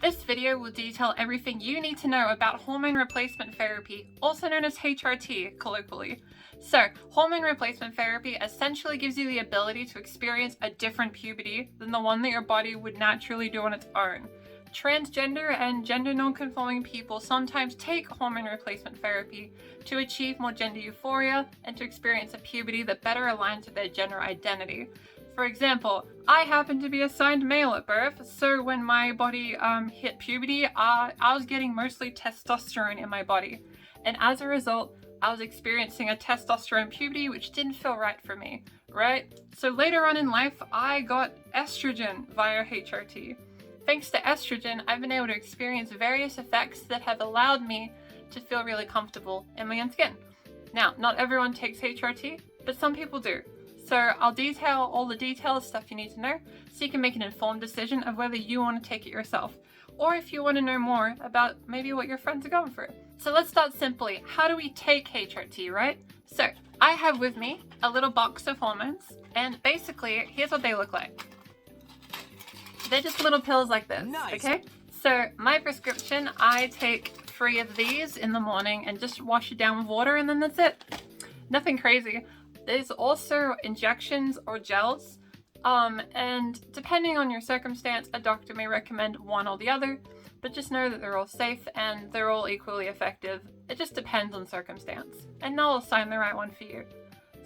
This video will detail everything you need to know about hormone replacement therapy, also known as HRT colloquially. So, hormone replacement therapy essentially gives you the ability to experience a different puberty than the one that your body would naturally do on its own. Transgender and gender non-conforming people sometimes take hormone replacement therapy to achieve more gender euphoria and to experience a puberty that better aligns with their gender identity. For example, I happen to be assigned male at birth, so when my body hit puberty, I was getting mostly testosterone in my body. And as a result, I was experiencing a testosterone puberty which didn't feel right for me, right? So later on in life, I got estrogen via HRT. Thanks to estrogen, I've been able to experience various effects that have allowed me to feel really comfortable in my own skin. Now, not everyone takes HRT, but some people do. So I'll detail all the details, stuff you need to know, so you can make an informed decision of whether you want to take it yourself, or if you want to know more about maybe what your friends are going through. So let's start simply. How do we take HRT, right? So I have with me a little box of hormones, and basically, here's what they look like. They're just little pills like this, nice. Okay? So my prescription, I take 3 of these in the morning and just wash it down with water, and then that's it. Nothing crazy. There's also injections or gels, and depending on your circumstance, a doctor may recommend one or the other, but just know that they're all safe and they're all equally effective. It just depends on circumstance, and they'll assign the right one for you.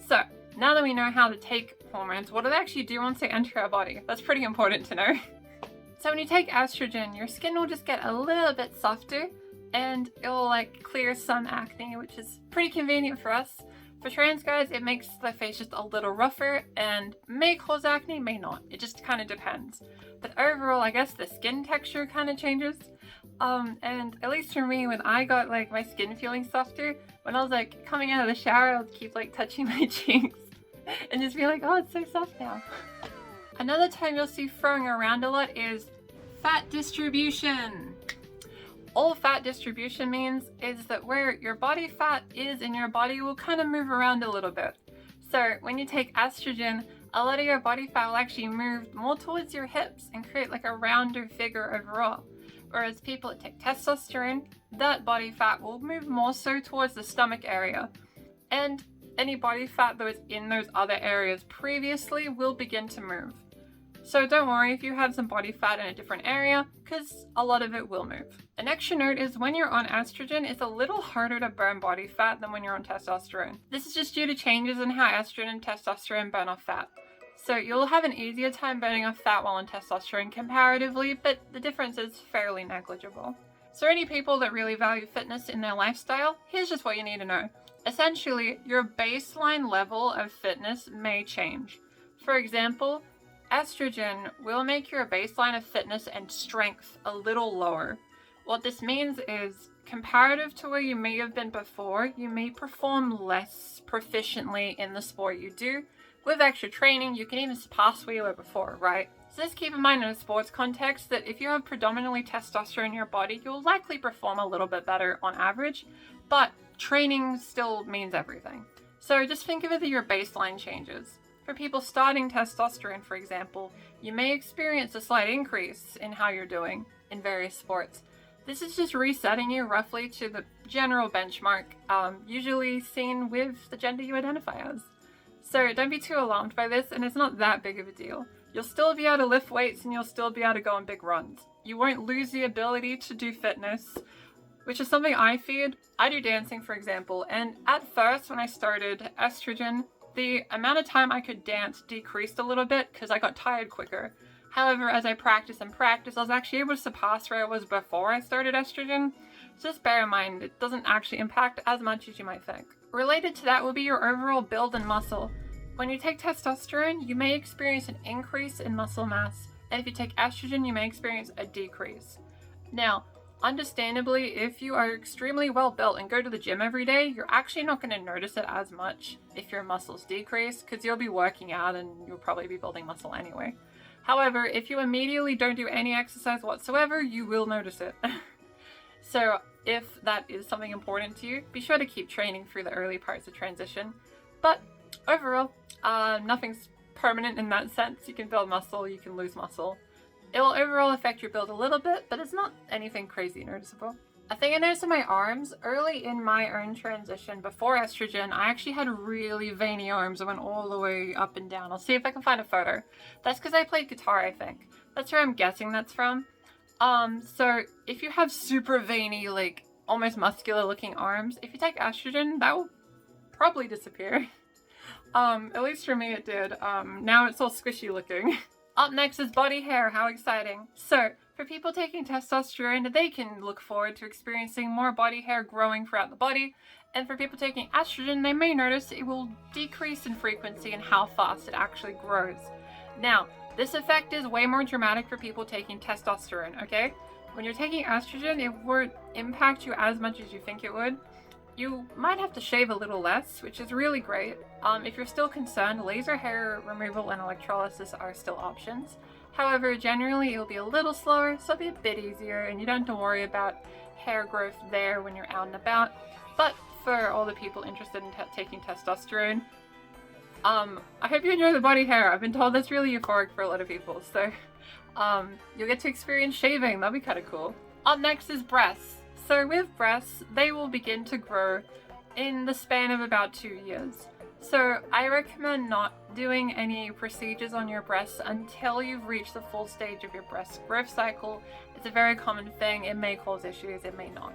So, now that we know how to take hormones, what do they actually do once they enter our body? That's pretty important to know. So when you take estrogen, your skin will just get a little bit softer, and it'll clear some acne, which is pretty convenient for us. For trans guys, it makes their face just a little rougher and may cause acne, may not. It just kind of depends. But overall, I guess the skin texture kind of changes. And at least for me, when I got my skin feeling softer, when I was coming out of the shower, I would keep touching my cheeks and just be like, oh, it's so soft now. Another term you'll see throwing around a lot is fat distribution. All fat distribution means is that where your body fat is in your body will kind of move around a little bit. So when you take estrogen, a lot of your body fat will actually move more towards your hips and create a rounder figure overall. Whereas people that take testosterone, that body fat will move more so towards the stomach area. And any body fat that was in those other areas previously will begin to move. So don't worry if you have some body fat in a different area, because a lot of it will move. An extra note is when you're on estrogen, it's a little harder to burn body fat than when you're on testosterone. This is just due to changes in how estrogen and testosterone burn off fat. So you'll have an easier time burning off fat while on testosterone comparatively, but the difference is fairly negligible. So any people that really value fitness in their lifestyle, here's just what you need to know. Essentially, your baseline level of fitness may change. For example, estrogen will make your baseline of fitness and strength a little lower. What this means is, comparative to where you may have been before, you may perform less proficiently in the sport you do. With extra training, you can even surpass where you were before, right? So just keep in mind in a sports context that if you have predominantly testosterone in your body, you'll likely perform a little bit better on average, but training still means everything. So just think of it that your baseline changes. For people starting testosterone, for example, you may experience a slight increase in how you're doing in various sports. This is just resetting you roughly to the general benchmark, usually seen with the gender you identify as. So don't be too alarmed by this, and it's not that big of a deal. You'll still be able to lift weights and you'll still be able to go on big runs. You won't lose the ability to do fitness, which is something I feared. I do dancing, for example, and at first when I started estrogen, the amount of time I could dance decreased a little bit because I got tired quicker. However, as I practiced, I was actually able to surpass where I was before I started estrogen. So just bear in mind, it doesn't actually impact as much as you might think. Related to that will be your overall build and muscle. When you take testosterone, you may experience an increase in muscle mass, and if you take estrogen, you may experience a decrease. Now, understandably, if you are extremely well built and go to the gym every day, you're actually not going to notice it as much if your muscles decrease, because you'll be working out and you'll probably be building muscle anyway. However, if you immediately don't do any exercise whatsoever, you will notice it. So if that is something important to you, be sure to keep training through the early parts of transition. But overall, nothing's permanent in that sense. You can build muscle, you can lose muscle. It will overall affect your build a little bit, but it's not anything crazy noticeable. A thing I noticed in my arms, early in my own transition before estrogen, I actually had really veiny arms that went all the way up and down. I'll see if I can find a photo. That's because I played guitar, I think. That's where I'm guessing that's from. So if you have super veiny, like almost muscular looking arms, if you take estrogen, that will probably disappear. At least for me it did. Now it's all squishy looking. Up next is body hair. How exciting. So, for people taking testosterone, they can look forward to experiencing more body hair growing throughout the body. And for people taking estrogen, they may notice it will decrease in frequency and how fast it actually grows. Now, this effect is way more dramatic for people taking testosterone, okay? When you're taking estrogen, it won't impact you as much as you think it would. You might have to shave a little less, which is really great. If you're still concerned, laser hair removal and electrolysis are still options. However, generally it'll be a little slower, so it'll be a bit easier, and you don't have to worry about hair growth there when you're out and about. But for all the people interested in taking testosterone, I hope you enjoy the body hair. I've been told that's really euphoric for a lot of people, so you'll get to experience shaving. That'll be kind of cool. Up next is breasts. So with breasts, they will begin to grow in the span of about 2 years. So I recommend not doing any procedures on your breasts until you've reached the full stage of your breast growth cycle. It's a very common thing. It may cause issues, it may not.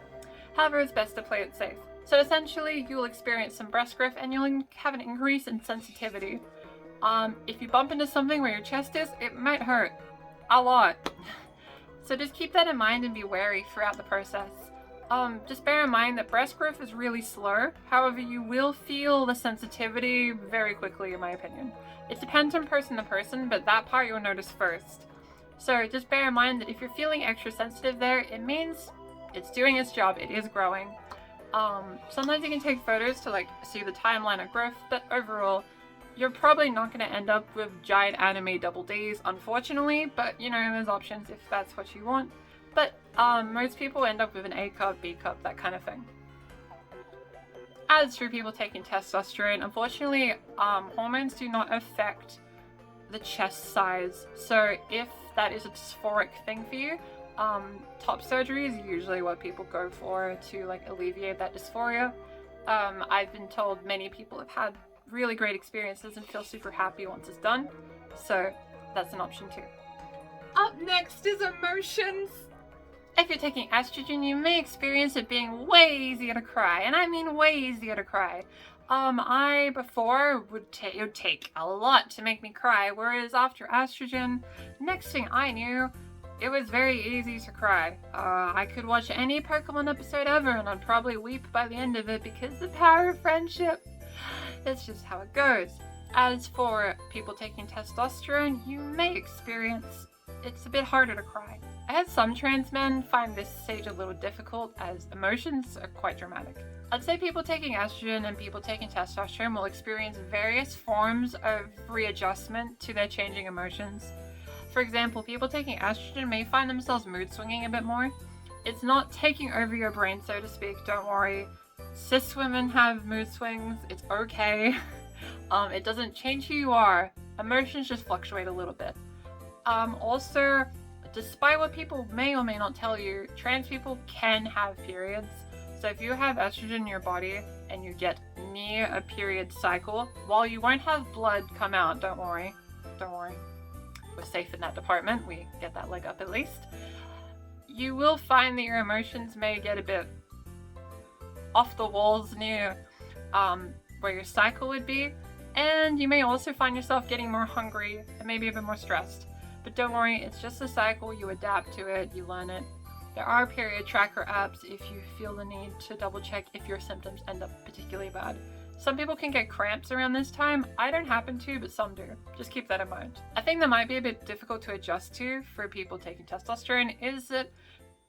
However, it's best to play it safe. So essentially, you'll experience some breast growth and you'll have an increase in sensitivity. If you bump into something where your chest is, it might hurt a lot. So just keep that in mind and be wary throughout the process. Just bear in mind that breast growth is really slow. However, you will feel the sensitivity very quickly, in my opinion. It depends on person to person, but that part you'll notice first. So just bear in mind that if you're feeling extra sensitive there, it means it's doing its job. It is growing. Sometimes you can take photos to like see the timeline of growth, but overall, you're probably not going to end up with giant anime double Ds, unfortunately, but you know, there's options if that's what you want. But most people end up with an A cup, B cup, that kind of thing. As for people taking testosterone, unfortunately, hormones do not affect the chest size. So if that is a dysphoric thing for you, top surgery is usually what people go for to like alleviate that dysphoria. I've been told many people have had really great experiences and feel super happy once it's done. So that's an option too. Up next is emotions. If you're taking estrogen, you may experience it being way easier to cry, and I mean way easier to cry. I before it would take a lot to make me cry, whereas after estrogen, next thing I knew, it was very easy to cry. I could watch any Pokemon episode ever, and I'd probably weep by the end of it because the power of friendship. It's just how it goes. As for people taking testosterone, you may experience it's a bit harder to cry. I had some trans men find this stage a little difficult as emotions are quite dramatic. I'd say people taking estrogen and people taking testosterone will experience various forms of readjustment to their changing emotions. For example, people taking estrogen may find themselves mood swinging a bit more. It's not taking over your brain, so to speak, don't worry. Cis women have mood swings, it's okay. It doesn't change who you are. Emotions just fluctuate a little bit. Also, despite what people may or may not tell you, trans people can have periods. So if you have estrogen in your body and you get near a period cycle, while you won't have blood come out, don't worry. We're safe in that department. We get that leg up at least. You will find that your emotions may get a bit off the walls near where your cycle would be. And you may also find yourself getting more hungry and maybe a bit more stressed. But don't worry, it's just a cycle. You adapt to it, you learn it. There are period tracker apps if you feel the need to double check if your symptoms end up particularly bad. Some people can get cramps around this time. I don't happen to, but some do. Just keep that in mind. A thing that might be a bit difficult to adjust to for people taking testosterone is that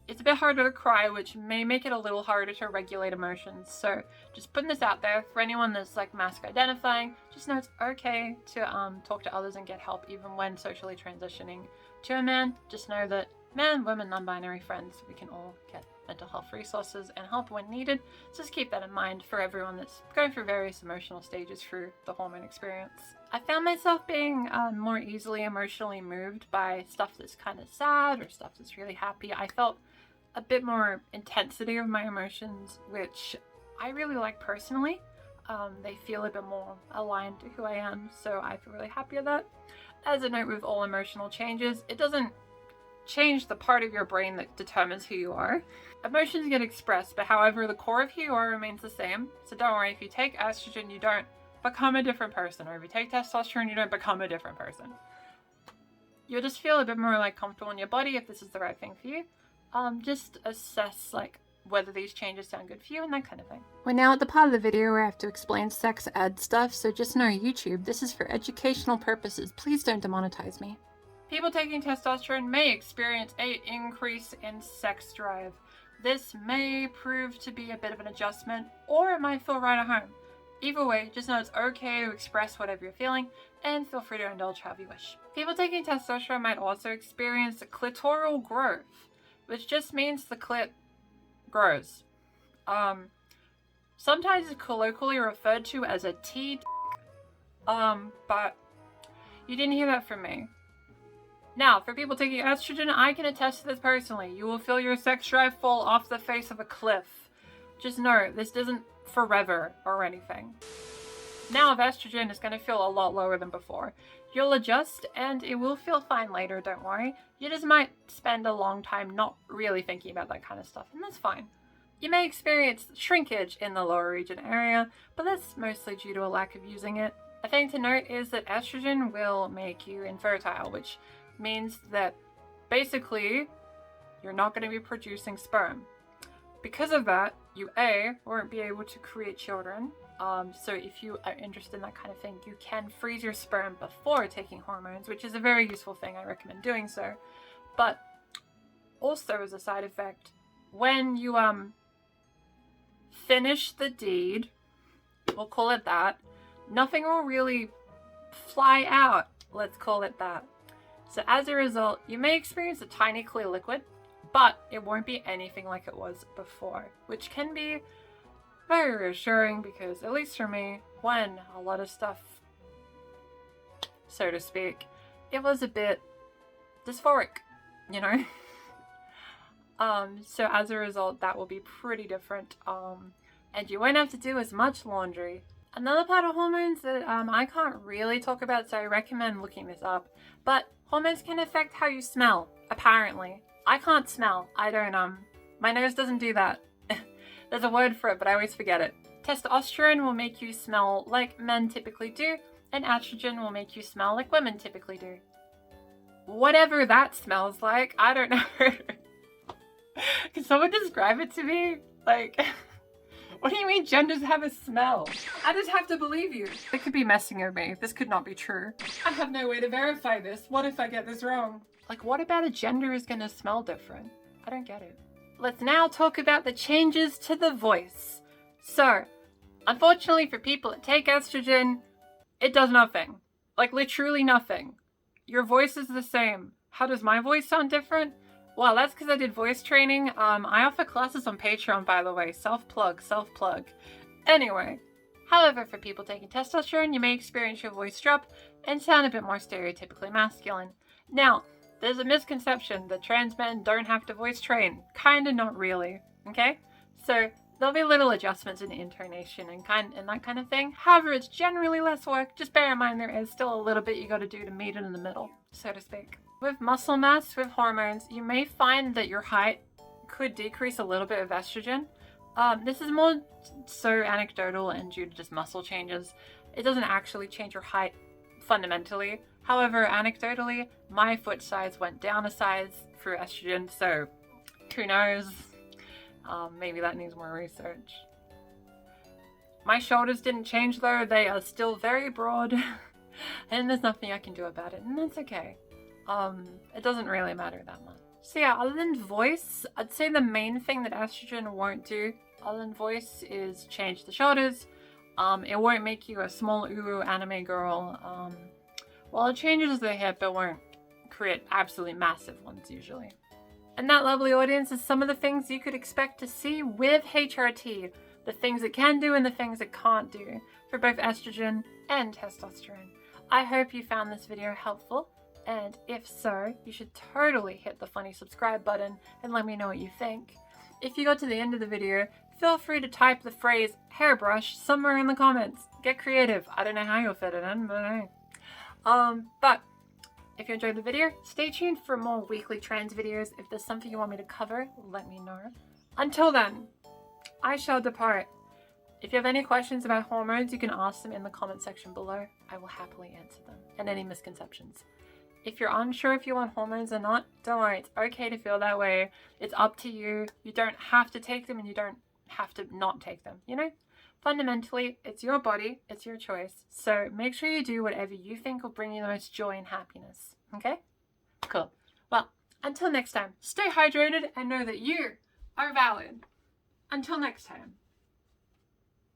it's a bit harder to cry, which may make it a little harder to regulate emotions. So just putting this out there for anyone that's like mask identifying, just know it's okay to talk to others and get help even when socially transitioning to a man. Just know that men, women, non-binary friends, we can all get mental health resources and help when needed. Just keep that in mind for everyone that's going through various emotional stages through the hormone experience. I found myself being more easily emotionally moved by stuff that's kind of sad or stuff that's really happy. I felt a bit more intensity of my emotions, which I really like personally. They feel a bit more aligned to who I am, so I feel really happy with that. As a note with all emotional changes, it doesn't change the part of your brain that determines who you are. Emotions get expressed, but however, the core of who you are remains the same. So don't worry, if you take estrogen, you don't become a different person, or if you take testosterone, you don't become a different person. You'll just feel a bit more like comfortable in your body if this is the right thing for you. Just assess like whether these changes sound good for you and that kind of thing. We're now at the part of the video where I have to explain sex ed stuff, so just know YouTube, this is for educational purposes. Please don't demonetize me. People taking testosterone may experience an increase in sex drive. This may prove to be a bit of an adjustment, or it might feel right at home. Either way, just know it's okay to express whatever you're feeling, and feel free to indulge however you wish. People taking testosterone might also experience clitoral growth, which just means the clit grows. Sometimes it's colloquially referred to as a T, but you didn't hear that from me. Now, for people taking estrogen, I can attest to this personally. You will feel your sex drive fall off the face of a cliff. Just know, this isn't forever or anything. Now, with estrogen, it's going to feel a lot lower than before. You'll adjust, and it will feel fine later, don't worry. You just might spend a long time not really thinking about that kind of stuff, and that's fine. You may experience shrinkage in the lower region area, but that's mostly due to a lack of using it. A thing to note is that estrogen will make you infertile, which means that basically you're not going to be producing sperm. Because of that, you won't be able to create children. So if you are interested in that kind of thing, you can freeze your sperm before taking hormones, which is a very useful thing. I recommend doing so. But also as a side effect, when you finish the deed, we'll call it that, nothing will really fly out, let's call it that. So as a result, you may experience a tiny clear liquid, but it won't be anything like it was before, which can be very reassuring because, at least for me, when a lot of stuff, so to speak, it was a bit dysphoric, you know? So as a result, that will be pretty different, and you won't have to do as much laundry. Another part of hormones that I can't really talk about, so I recommend looking this up, but hormones can affect how you smell, apparently. I can't smell. I don't, my nose doesn't do that. There's a word for it, but I always forget it. Testosterone will make you smell like men typically do, and estrogen will make you smell like women typically do. Whatever that smells like, I don't know. Can someone describe it to me? Like, what do you mean genders have a smell? I just have to believe you. It could be messing with me. This could not be true. I have no way to verify this. What if I get this wrong? Like, what about a gender is gonna smell different? I don't get it. Let's now talk about the changes to the voice. So, unfortunately for people that take estrogen, it does nothing. Like, literally nothing. Your voice is the same. How does my voice sound different? Well, that's because I did voice training. I offer classes on Patreon, by the way. Self-plug. Anyway, however, for people taking testosterone, you may experience your voice drop and sound a bit more stereotypically masculine. Now, there's a misconception that trans men don't have to voice train. Kinda, not really, okay? So there'll be little adjustments in the intonation and that kind of thing. However, it's generally less work. Just bear in mind there is still a little bit you gotta do to meet it in the middle, so to speak. With muscle mass, with hormones, you may find that your height could decrease a little bit of estrogen. This is more so anecdotal and due to just muscle changes. It doesn't actually change your height fundamentally. However, anecdotally, my foot size went down a size through estrogen, so who knows? Maybe that needs more research. My shoulders didn't change though, they are still very broad, and there's nothing I can do about it, and that's okay. It doesn't really matter that much. So yeah, other than voice, I'd say the main thing that estrogen won't do, other than voice, is change the shoulders. It won't make you a small uwu anime girl. Well, it changes the hip, it won't create absolutely massive ones usually. And that, lovely audience, is some of the things you could expect to see with HRT. The things it can do and the things it can't do for both estrogen and testosterone. I hope you found this video helpful, and if so, you should totally hit the funny subscribe button and let me know what you think. If you got to the end of the video, feel free to type the phrase hairbrush somewhere in the comments. Get creative. I don't know how you'll fit it in, but hey. But if you enjoyed the video, stay tuned for more weekly trans videos. If there's something you want me to cover, let me know. Until then, I shall depart. If you have any questions about hormones, you can ask them in the comment section below. I will happily answer them, and any misconceptions. If you're unsure if you want hormones or not, don't worry, it's okay to feel that way. It's up to you. You don't have to take them and you don't have to not take them, you know? Fundamentally, it's your body, it's your choice. So make sure you do whatever you think will bring you the most joy and happiness, okay? Cool. Well, until next time, stay hydrated and know that you are valid. Until next time.